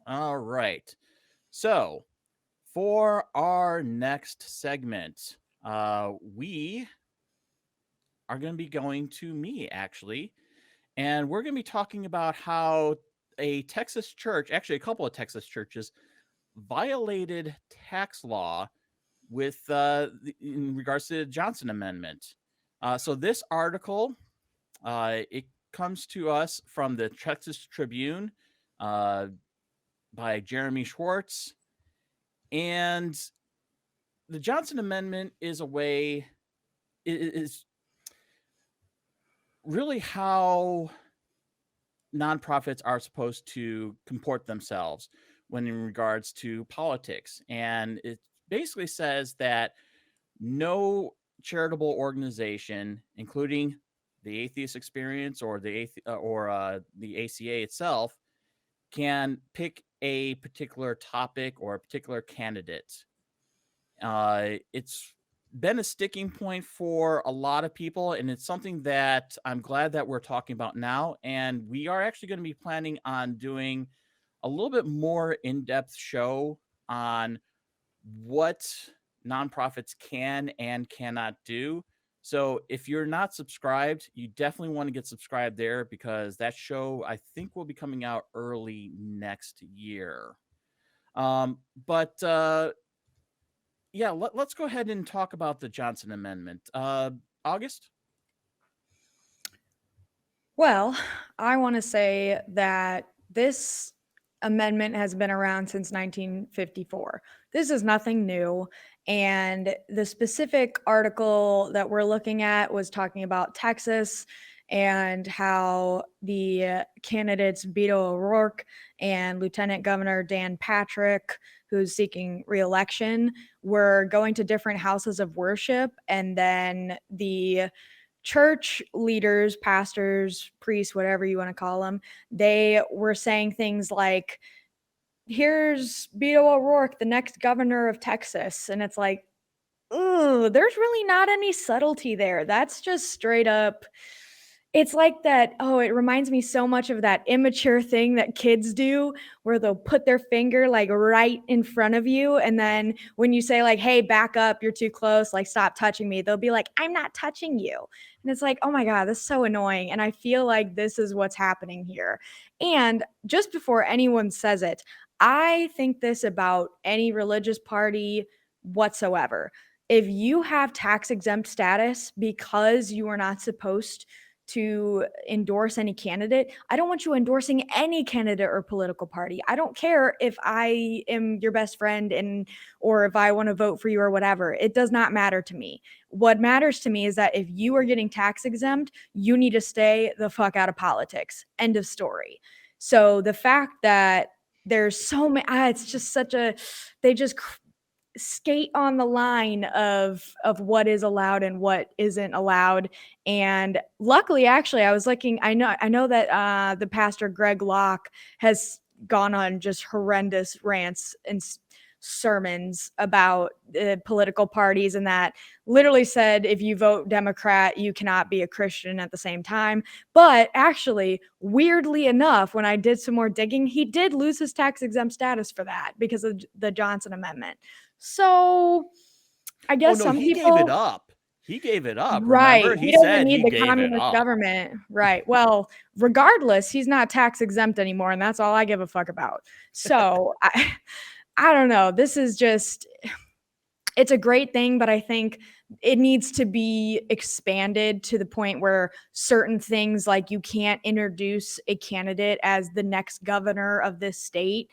All right. So, for our next segment, we are going to be going to me, actually. And we're going to be talking about how a Texas church, actually, a couple of Texas churches, violated tax law with in regards to the Johnson Amendment. So, this article, it comes to us from the Texas Tribune uh, by Jeremy Schwartz. And the Johnson Amendment is a way, is really how nonprofits are supposed to comport themselves when in regards to politics. And it basically says that no charitable organization, including the Atheist Experience or the ACA itself, can pick a particular topic or a particular candidate. It's been a sticking point for a lot of people, and it's something that I'm glad that we're talking about now. And we are actually going to be planning on doing a little bit more in-depth show on what nonprofits can and cannot do. So if you're not subscribed, you definitely want to get subscribed there, because that show, I think, will be coming out early next year. But yeah, let's go ahead and talk about the Johnson Amendment. August? Well, I want to say that this amendment has been around since 1954. This is nothing new. And the specific article that we're looking at was talking about Texas and how the candidates Beto O'Rourke and Lieutenant Governor Dan Patrick, who's seeking reelection, were going to different houses of worship. And then the church leaders, pastors, priests, whatever you want to call them, they were saying things like, here's Beto O'Rourke, the next governor of Texas. And it's like, ooh, there's really not any subtlety there. That's just straight up. It's like that. Oh, it reminds me so much of that immature thing that kids do where they'll put their finger like right in front of you. And then when you say, like, hey, back up, you're too close, like, stop touching me, they'll be like, I'm not touching you. And it's like, oh my God, this is so annoying. And I feel like this is what's happening here. And just before anyone says it, I think this about any religious party whatsoever. If you have tax exempt status because you are not supposed to endorse any candidate, I don't want you endorsing any candidate or political party. I don't care if I am your best friend and or if I want to vote for you or whatever. It does not matter to me. What matters to me is that if you are getting tax exempt, you need to stay the fuck out of politics. End of story. So the fact that there's so many, it's just such a, they just skate on the line of what is allowed and what isn't allowed. And luckily, actually, I was looking, I know that the pastor Greg Locke has gone on just horrendous rants and sermons about political parties, and that literally said if you vote Democrat you cannot be a Christian at the same time. But actually, weirdly enough, when I did some more digging, he did lose his tax exempt status for that because of the Johnson Amendment. So I Oh guess no, some he gave it people, up. He gave it up. right, Remember, he he doesn't said he need the gave it communist up. government, right? Well, regardless, he's not tax exempt anymore, and that's all I give a fuck about. So I don't know. This is just, it's a great thing, but I think it needs to be expanded to the point where certain things, like you can't introduce a candidate as the next governor of this state.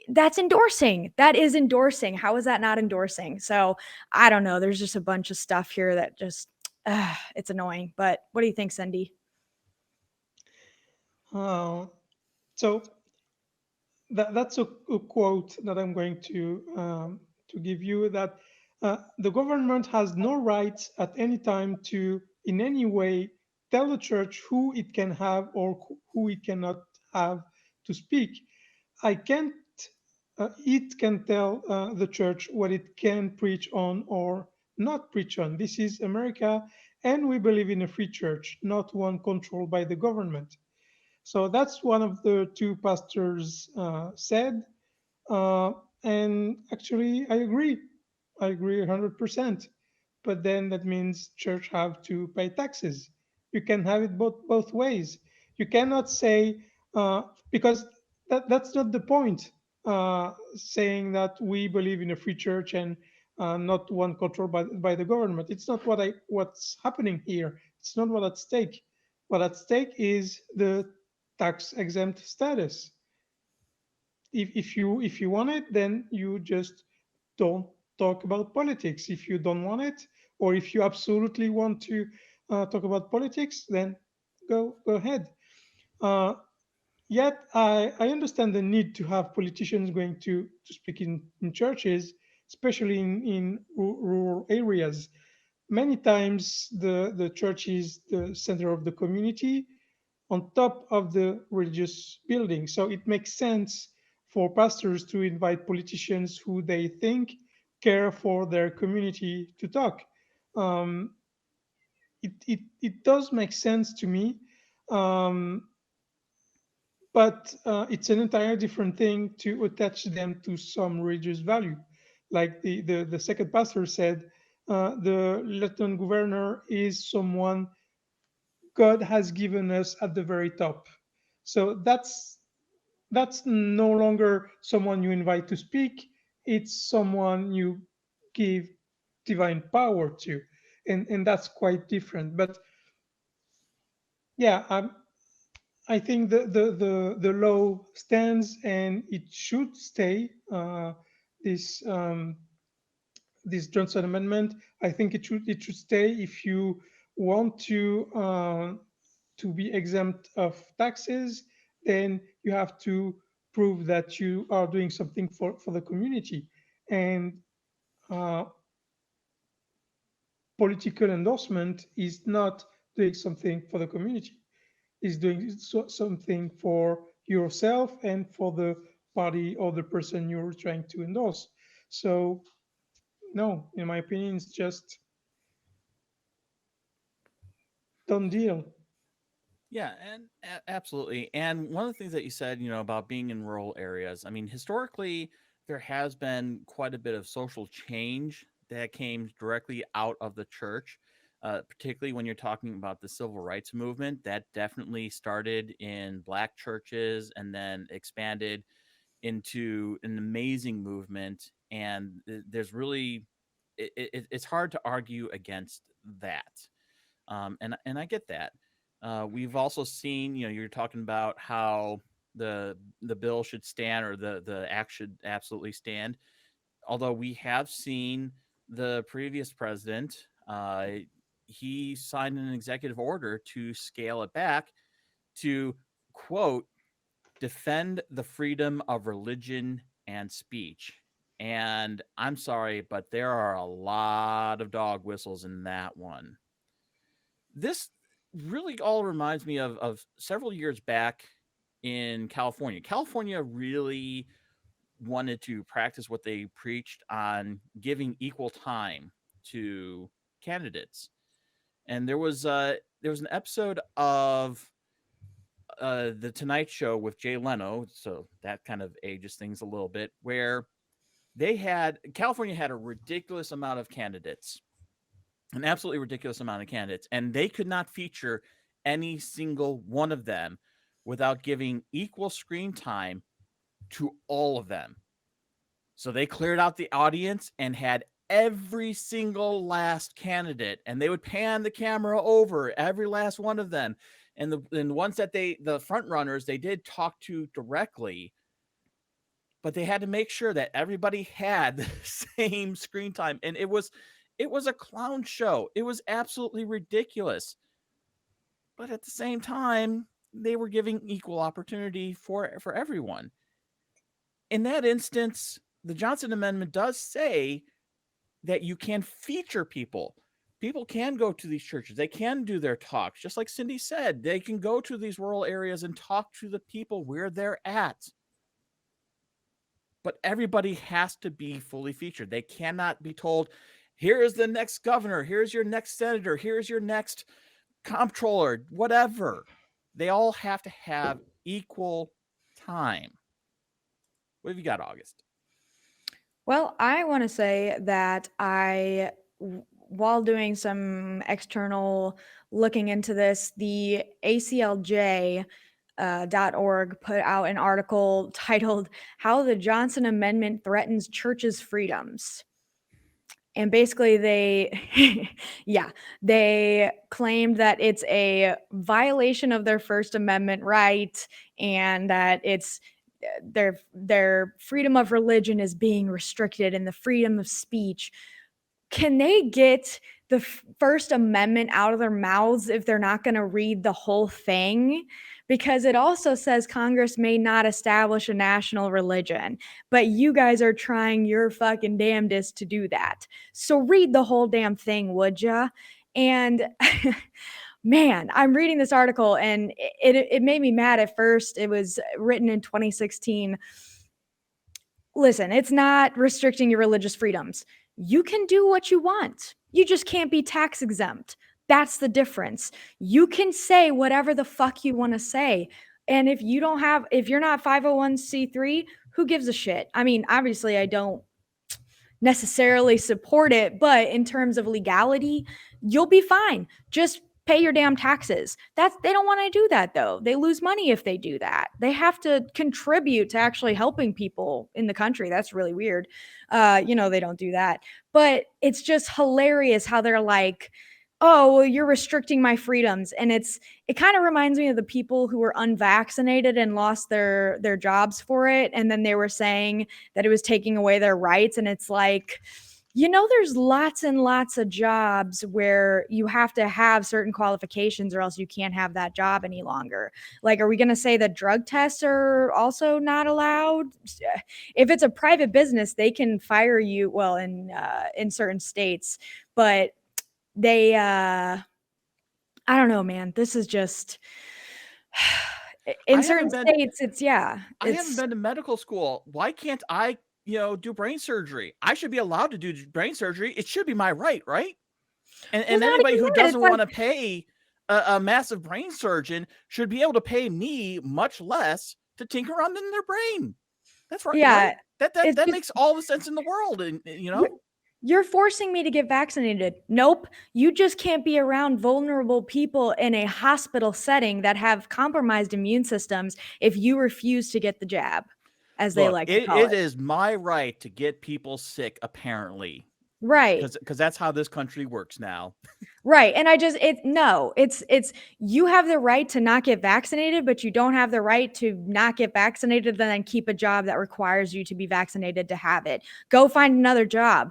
That's endorsing. That is endorsing. How is that not endorsing? So I don't know. There's just a bunch of stuff here that just, it's annoying. But what do you think, Cindy? Uh, so that's a quote that I'm going to give you, that the government has no rights at any time to in any way tell the church who it can have or who it cannot have to speak. I can't. It can tell the church what it can preach on or not preach on. This is America, and we believe in a free church, not one controlled by the government. So that's one of the two pastors said. Uh, and actually, I agree. I agree 100%. But then that means church have to pay taxes. You can have it both ways. You cannot say because that's not the point. Saying that we believe in a free church and not one controlled by the government. It's not what's happening here. It's not what at stake. What at stake is the tax exempt status. If you want it, then you just don't talk about politics. If you don't want it, or if you absolutely want to talk about politics, then go ahead. uh, Yet I understand the need to have politicians going to speak in churches, especially in rural areas. Many times the church is the center of the community on top of the religious building. So it makes sense for pastors to invite politicians who they think care for their community to talk. Um, it does make sense to me, um, but it's an entirely different thing to attach them to some religious value. Like the second pastor said, the lieutenant governor is someone God has given us at the very top. So that's no longer someone you invite to speak. It's someone you give divine power to, and that's quite different. But yeah, I think the law stands and it should stay. This this Johnson Amendment, I think it should stay. If you want to be exempt of taxes, then you have to prove that you are doing something for the community. And uh, political endorsement is not doing something for the community, is doing something for yourself and for the party or the person you're trying to endorse. So no, in my opinion, it's just done deal. Yeah, and absolutely. And one of the things that you said, about being in rural areas, I mean, historically, there has been quite a bit of social change that came directly out of the church, particularly when you're talking about the civil rights movement. That definitely started in Black churches and then expanded into an amazing movement. And there's really, it's hard to argue against that. And I get that. We've also seen, you're talking about how the bill should stand, or the act should absolutely stand. Although we have seen the previous president, he signed an executive order to scale it back to, quote, defend the freedom of religion and speech. And I'm sorry, but there are a lot of dog whistles in that one. This really all reminds me of several years back in California. California really wanted to practice what they preached on giving equal time to candidates. And there was an episode of the Tonight Show with Jay Leno, so that kind of ages things a little bit, where California had a ridiculous amount of candidates, an absolutely ridiculous amount of candidates, and they could not feature any single one of them without giving equal screen time to all of them. So they cleared out the audience and had every single last candidate, and they would pan the camera over every last one of them. And the ones that the front runners, they did talk to directly, but they had to make sure that everybody had the same screen time. And it was a clown show. It was absolutely ridiculous. But at the same time, they were giving equal opportunity for everyone. In that instance, the Johnson Amendment does say that you can feature people. People can go to these churches. They can do their talks. Just like Cindy said, they can go to these rural areas and talk to the people where they're at. But everybody has to be fully featured. They cannot be told, here is the next governor, here's your next senator, here's your next comptroller, whatever. They all have to have equal time. What have you got, August? Well, I want to say that while doing some external looking into this, the ACLJ .org put out an article titled "How the Johnson Amendment Threatens Churches' Freedoms." And basically they claimed that it's a violation of their First Amendment right, and that it's their freedom of religion is being restricted and the freedom of speech. Can they get the First Amendment out of their mouths if they're not going to read the whole thing? Because it also says Congress may not establish a national religion, but you guys are trying your fucking damnedest to do that. So read the whole damn thing, would ya? And man, I'm reading this article and it made me mad at first. It was written in 2016. Listen, it's not restricting your religious freedoms. You can do what you want. You just can't be tax exempt. That's the difference. You can say whatever the fuck you want to say. And if you're not 501c3, who gives a shit? I mean, obviously I don't necessarily support it, but in terms of legality, you'll be fine. Just pay your damn taxes. They don't want to do that though. They lose money if they do that. They have to contribute to actually helping people in the country. That's really weird. They don't do that. But it's just hilarious how they're like, oh, well, you're restricting my freedoms. And it kind of reminds me of the people who were unvaccinated and lost their jobs for it. And then they were saying that it was taking away their rights. And it's like, there's lots and lots of jobs where you have to have certain qualifications or else you can't have that job any longer. Like, are we going to say that drug tests are also not allowed? If it's a private business, they can fire you, well, in certain states, but they I don't know, man. This is just in certain states I haven't been to medical school. Why can't I do brain surgery? I should be allowed to do brain surgery. It should be my right? And anybody who doesn't want to pay a massive brain surgeon should be able to pay me much less to tinker around in their brain. That's right. Yeah, right? That makes all the sense in the world. And you're forcing me to get vaccinated. Nope. You just can't be around vulnerable people in a hospital setting that have compromised immune systems if you refuse to get the jab, as they like to call it. It is my right to get people sick, apparently. Right. Because that's how this country works now. Right. And it's you have the right to not get vaccinated, but you don't have the right to not get vaccinated and then keep a job that requires you to be vaccinated to have it. Go find another job.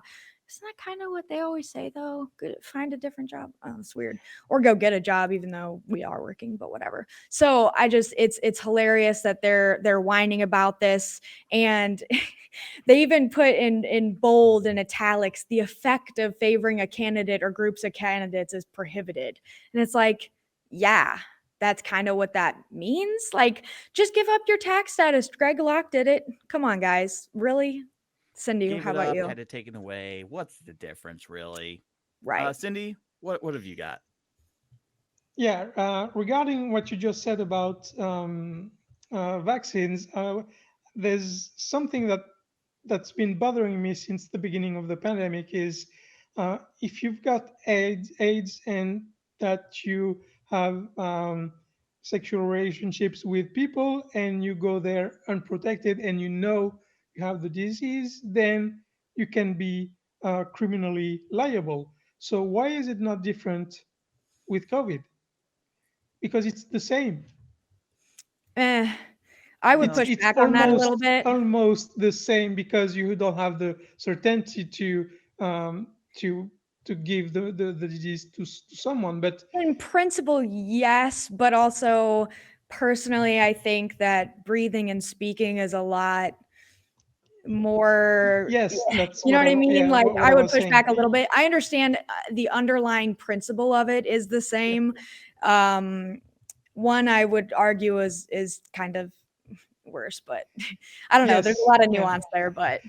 Isn't that kind of what they always say, though? Find a different job. Oh, that's weird. Or go get a job, even though we are working, but whatever. So it's hilarious that they're whining about this. And they even put in bold and italics, the effect of favoring a candidate or groups of candidates is prohibited. And it's like, yeah, that's kind of what that means. Like, just give up your tax status. Greg Locke did it. Come on, guys. Really? Cindy, Gave how it about up, you? had it taken away. What's the difference, really? Right. Cindy, what have you got? Yeah, regarding what you just said about vaccines, there's something that's been bothering me since the beginning of the pandemic is if you've got AIDS and that you have sexual relationships with people and you go there unprotected and you know you have the disease, then you can be criminally liable. So why is it not different with COVID? Because it's the same. I would push It's back on that a little bit. almost the same because you don't have the certainty to give the disease to someone. But In principle, yes, but also personally, I think that breathing and speaking is a lot more, yes, that's you know what I mean? yeah, Like, what I I would was push saying. back a little bit. I understand the underlying principle of it is the same. One I would argue is kind of worse, but I don't know. There's a Yes, lot of yeah. nuance there, but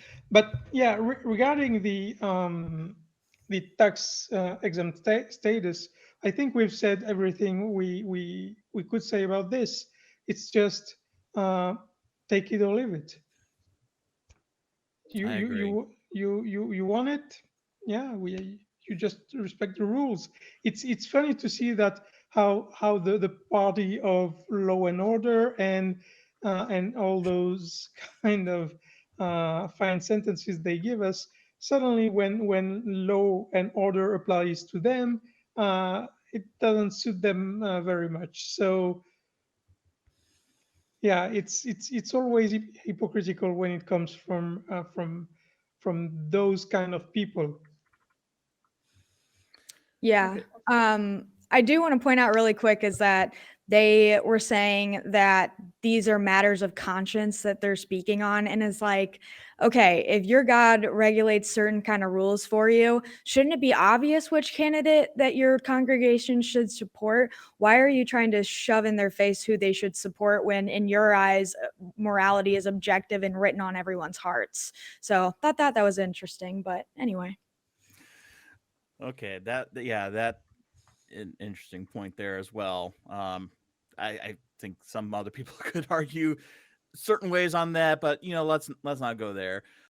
Yeah, regarding the tax exempt status, I think we've said everything we could say about this. It's just uh, take it or leave it. You I you agree. you want it? Yeah, we you just respect the rules. It's funny to see that how the party of law and order and all those kind of fine sentences they give us, suddenly when law and order applies to them, it doesn't suit them very much. So yeah, it's always hypocritical when it comes from those kind of people. Yeah. Okay. I do want to point out really quick is that they were saying that these are matters of conscience that they're speaking on. And it's like, okay, if your God regulates certain kind of rules for you, shouldn't it be obvious which candidate that your congregation should support? Why are you trying to shove in their face who they should support when, in your eyes, morality is objective and written on everyone's hearts? So thought that was interesting. But anyway. Okay. That an interesting point there as well. I think some other people could argue certain ways on that, but let's not go there.